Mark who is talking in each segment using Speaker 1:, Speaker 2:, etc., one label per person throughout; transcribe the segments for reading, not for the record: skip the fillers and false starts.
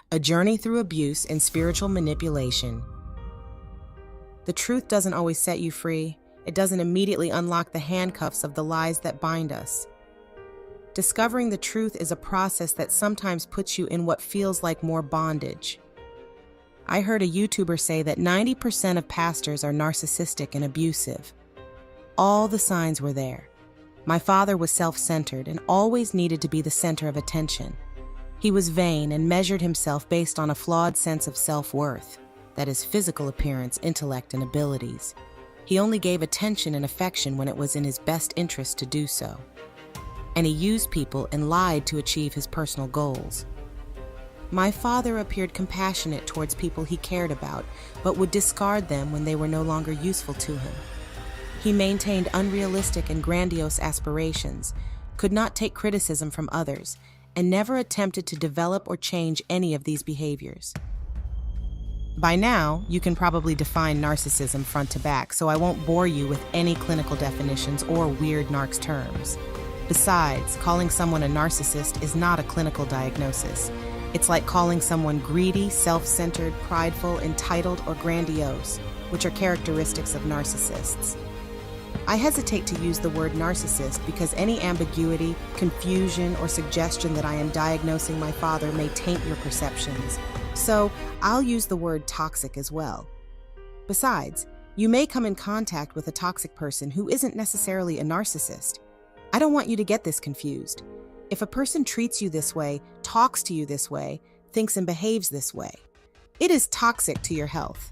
Speaker 1: A Journey Through Abuse and Spiritual Manipulation. The truth doesn't always set you free. It doesn't immediately unlock the handcuffs of the lies that bind us. Discovering the truth is a process that sometimes puts you in what feels like more bondage. I heard a YouTuber say that 90% of pastors are narcissistic and abusive. All the signs were there. My father was self-centered and always needed to be the center of attention. He was vain and measured himself based on a flawed sense of self-worth, that is, physical appearance, intellect, and abilities. He only gave attention and affection when it was in his best interest to do so. And he used people and lied to achieve his personal goals. My father appeared compassionate towards people he cared about, but would discard them when they were no longer useful to him. He maintained unrealistic and grandiose aspirations, could not take criticism from others, and never attempted to develop or change any of these behaviors. By now, you can probably define narcissism front to back, so I won't bore you with any clinical definitions or weird narcs terms. Besides, calling someone a narcissist is not a clinical diagnosis. It's like calling someone greedy, self-centered, prideful, entitled, or grandiose, which are characteristics of narcissists. I hesitate to use the word narcissist because any ambiguity, confusion, or suggestion that I am diagnosing my father may taint your perceptions. So I'll use the word toxic as well. Besides, you may come in contact with a toxic person who isn't necessarily a narcissist. I don't want you to get this confused. If a person treats you this way, talks to you this way, thinks and behaves this way, it is toxic to your health.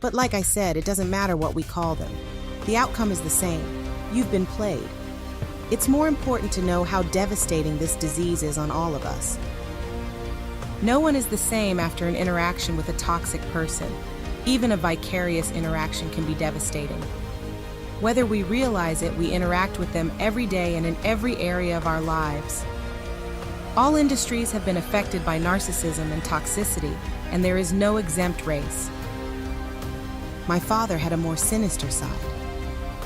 Speaker 1: But like I said, it doesn't matter what we call them. The outcome is the same. You've been played. It's more important to know how devastating this disease is on all of us. No one is the same after an interaction with a toxic person. Even a vicarious interaction can be devastating. Whether we realize it, we interact with them every day and in every area of our lives. All industries have been affected by narcissism and toxicity, and there is no exempt race. My father had a more sinister side.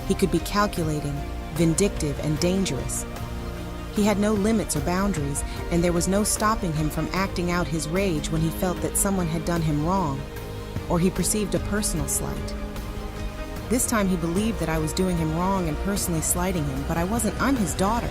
Speaker 1: He could be calculating, vindictive, and dangerous. He had no limits or boundaries, and there was no stopping him from acting out his rage when he felt that someone had done him wrong, or he perceived a personal slight. This time he believed that I was doing him wrong and personally slighting him, but I wasn't. I'm his daughter.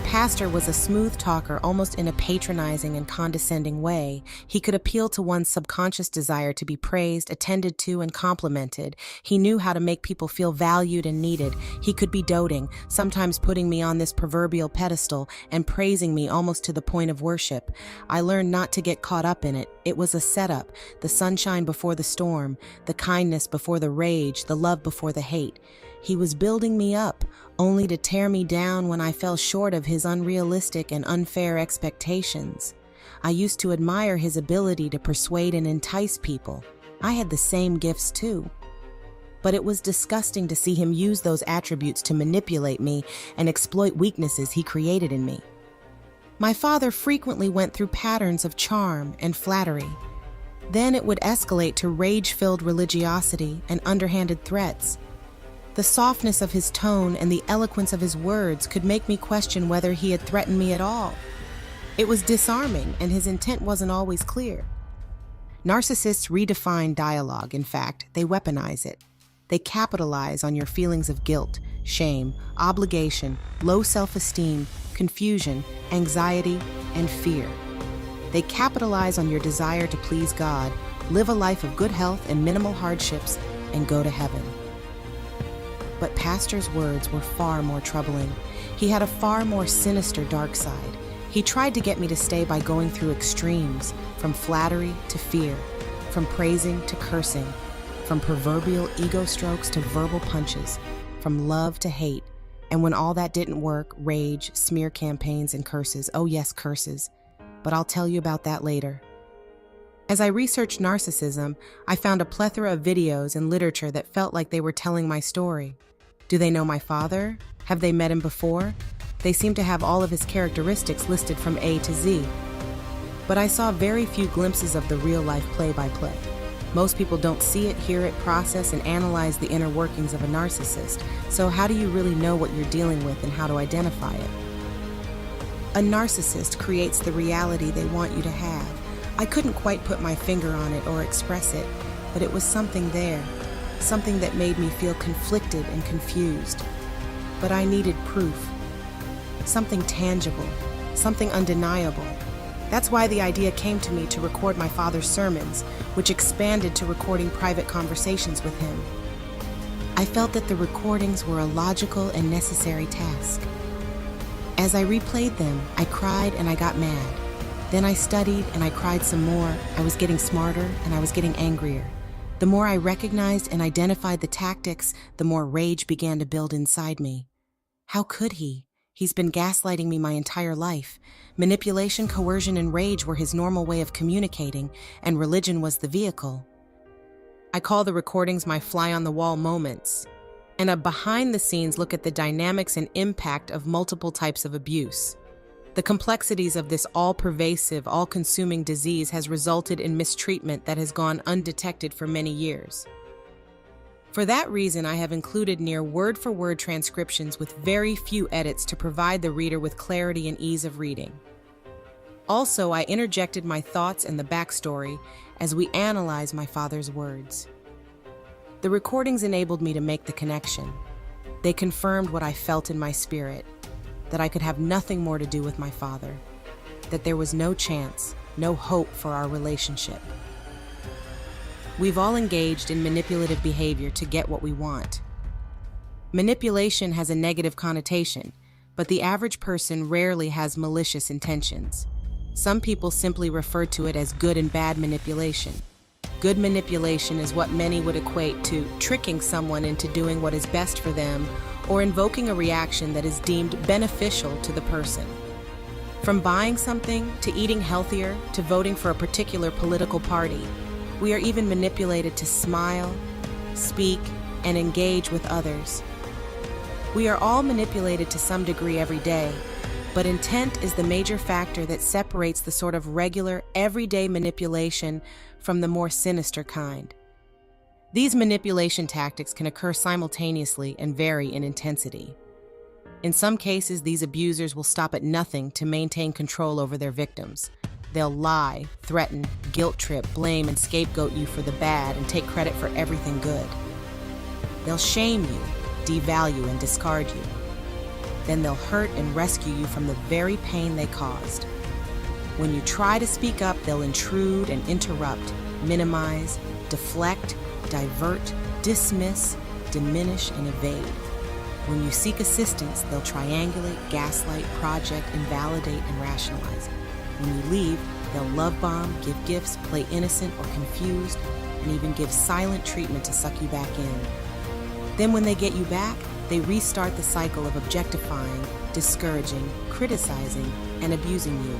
Speaker 1: Pastor was a smooth talker, almost in a patronizing and condescending way. He could appeal to one's subconscious desire to be praised, attended to, and complimented. He knew how to make people feel valued and needed. He could be doting, sometimes putting me on this proverbial pedestal and praising me almost to the point of worship. I learned not to get caught up in it. It was a setup, the sunshine before the storm, the kindness before the rage, the love before the hate. He was building me up, only to tear me down when I fell short of his unrealistic and unfair expectations. I used to admire his ability to persuade and entice people. I had the same gifts too. But it was disgusting to see him use those attributes to manipulate me and exploit weaknesses he created in me. My father frequently went through patterns of charm and flattery. Then it would escalate to rage-filled religiosity and underhanded threats. The softness of his tone and the eloquence of his words could make me question whether he had threatened me at all. It was disarming, and his intent wasn't always clear. Narcissists redefine dialogue. In fact, they weaponize it. They capitalize on your feelings of guilt, shame, obligation, low self-esteem, confusion, anxiety, and fear. They capitalize on your desire to please God, live a life of good health and minimal hardships, and go to heaven. But Pastor's words were far more troubling. He had a far more sinister dark side. He tried to get me to stay by going through extremes, from flattery to fear, from praising to cursing, from proverbial ego strokes to verbal punches, from love to hate. And when all that didn't work, rage, smear campaigns, and curses. Oh yes, curses. But I'll tell you about that later. As I researched narcissism, I found a plethora of videos and literature that felt like they were telling my story. Do they know my father? Have they met him before? They seem to have all of his characteristics listed from A to Z. But I saw very few glimpses of the real-life play-by-play. Most people don't see it, hear it, process, and analyze the inner workings of a narcissist. So how do you really know what you're dealing with and how to identify it? A narcissist creates the reality they want you to have. I couldn't quite put my finger on it or express it, but it was something there, something that made me feel conflicted and confused. But I needed proof, something tangible, something undeniable. That's why the idea came to me to record my father's sermons, which expanded to recording private conversations with him. I felt that the recordings were a logical and necessary task. As I replayed them, I cried and I got mad. Then I studied and I cried some more. I was getting smarter and I was getting angrier. The more I recognized and identified the tactics, the more rage began to build inside me. How could he? He's been gaslighting me my entire life. Manipulation, coercion, and rage were his normal way of communicating, and religion was the vehicle. I call the recordings my fly-on-the-wall moments, and a behind-the-scenes look at the dynamics and impact of multiple types of abuse. The complexities of this all-pervasive, all-consuming disease has resulted in mistreatment that has gone undetected for many years. For that reason, I have included near word-for-word transcriptions with very few edits to provide the reader with clarity and ease of reading. Also, I interjected my thoughts and the backstory as we analyze my father's words. The recordings enabled me to make the connection. They confirmed what I felt in my spirit, that I could have nothing more to do with my father, that there was no chance, no hope for our relationship. We've all engaged in manipulative behavior to get what we want. Manipulation has a negative connotation, but the average person rarely has malicious intentions. Some people simply refer to it as good and bad manipulation. Good manipulation is what many would equate to tricking someone into doing what is best for them or invoking a reaction that is deemed beneficial to the person. From buying something, to eating healthier, to voting for a particular political party, we are even manipulated to smile, speak, and engage with others. We are all manipulated to some degree every day, but intent is the major factor that separates the sort of regular, everyday manipulation from the more sinister kind. These manipulation tactics can occur simultaneously and vary in intensity. In some cases, these abusers will stop at nothing to maintain control over their victims. They'll lie, threaten, guilt trip, blame, and scapegoat you for the bad and take credit for everything good. They'll shame you, devalue, and discard you. Then they'll hurt and rescue you from the very pain they caused. When you try to speak up, they'll intrude and interrupt, minimize, deflect, divert, dismiss, diminish, and evade. When you seek assistance, they'll triangulate, gaslight, project, invalidate, and rationalize. When you leave, they'll love bomb, give gifts, play innocent or confused, and even give silent treatment to suck you back in. Then when they get you back, they restart the cycle of objectifying, discouraging, criticizing, and abusing you.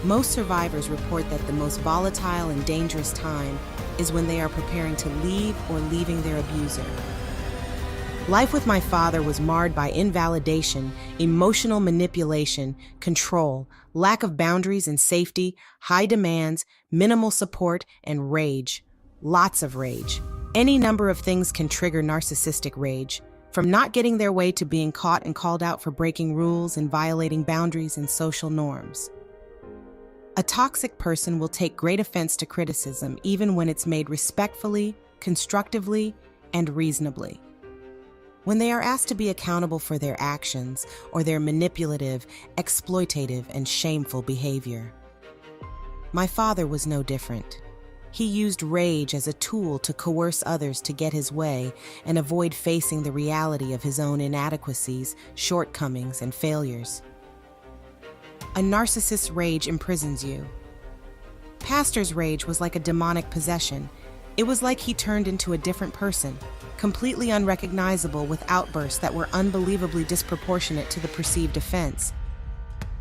Speaker 1: Most survivors report that the most volatile and dangerous time is when they are preparing to leave or leaving their abuser. Life with my father was marred by invalidation, emotional manipulation, control, lack of boundaries and safety, high demands, minimal support, and rage. Lots of rage. Any number of things can trigger narcissistic rage, from not getting their way to being caught and called out for breaking rules and violating boundaries and social norms. A toxic person will take great offense to criticism even when it's made respectfully, constructively, and reasonably. When they are asked to be accountable for their actions or their manipulative, exploitative, and shameful behavior. My father was no different. He used rage as a tool to coerce others to get his way and avoid facing the reality of his own inadequacies, shortcomings, and failures. A narcissist's rage imprisons you. Pastor's rage was like a demonic possession. It was like he turned into a different person, completely unrecognizable with outbursts that were unbelievably disproportionate to the perceived offense.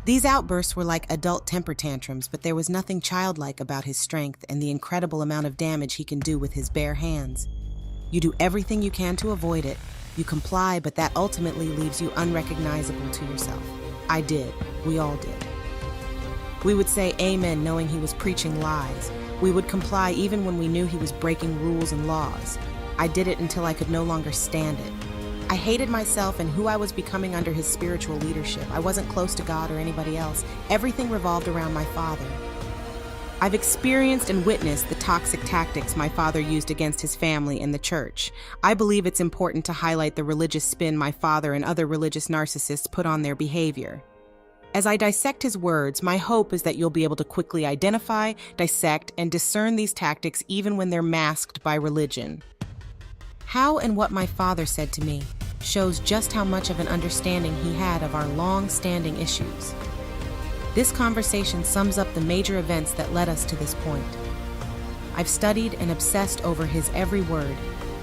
Speaker 1: These outbursts were like adult temper tantrums, but there was nothing childlike about his strength and the incredible amount of damage he can do with his bare hands. You do everything you can to avoid it. You comply, but that ultimately leaves you unrecognizable to yourself. I did. We all did. We would say amen knowing he was preaching lies. We would comply even when we knew he was breaking rules and laws. I did it until I could no longer stand it. I hated myself and who I was becoming under his spiritual leadership. I wasn't close to God or anybody else. Everything revolved around my father. I've experienced and witnessed the toxic tactics my father used against his family and the church. I believe it's important to highlight the religious spin my father and other religious narcissists put on their behavior. As I dissect his words, my hope is that you'll be able to quickly identify, dissect, and discern these tactics even when they're masked by religion. How and what my father said to me shows just how much of an understanding he had of our long-standing issues. This conversation sums up the major events that led us to this point. I've studied and obsessed over his every word,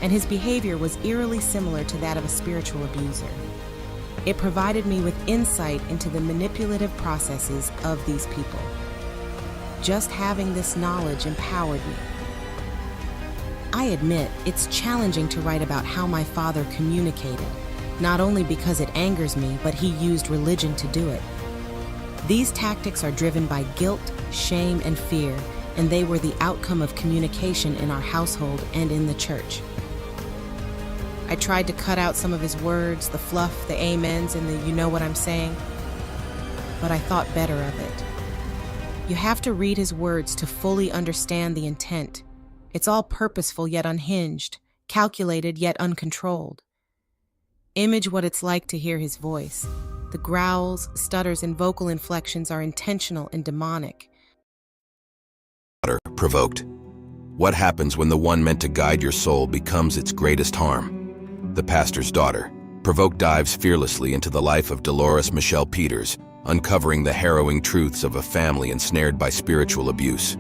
Speaker 1: and his behavior was eerily similar to that of a spiritual abuser. It provided me with insight into the manipulative processes of these people. Just having this knowledge empowered me. I admit it's challenging to write about how my father communicated, not only because it angers me, but he used religion to do it. These tactics are driven by guilt, shame, and fear, and they were the outcome of communication in our household and in the church. I tried to cut out some of his words, the fluff, the amens, and the you know what I'm saying, but I thought better of it. You have to read his words to fully understand the intent. It's all purposeful yet unhinged, calculated yet uncontrolled. Image what it's like to hear his voice. The growls, stutters, and vocal inflections are intentional and demonic.
Speaker 2: Provoked. What happens when the one meant to guide your soul becomes its greatest harm? The Pastor's Daughter. Provoked dives fearlessly into the life of Delores Michelle Peters, uncovering the harrowing truths of a family ensnared by spiritual abuse.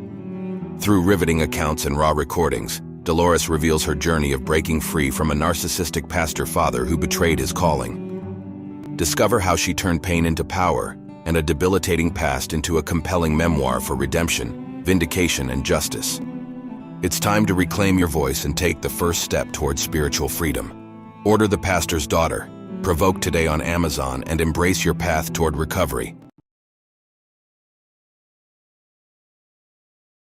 Speaker 2: Through riveting accounts and raw recordings, Delores reveals her journey of breaking free from a narcissistic pastor father who betrayed his calling. Discover how she turned pain into power and a debilitating past into a compelling memoir for redemption, vindication, and justice. It's time to reclaim your voice and take the first step towards spiritual freedom. Order The Pastor's Daughter, Provoked today on Amazon, and embrace your path toward recovery.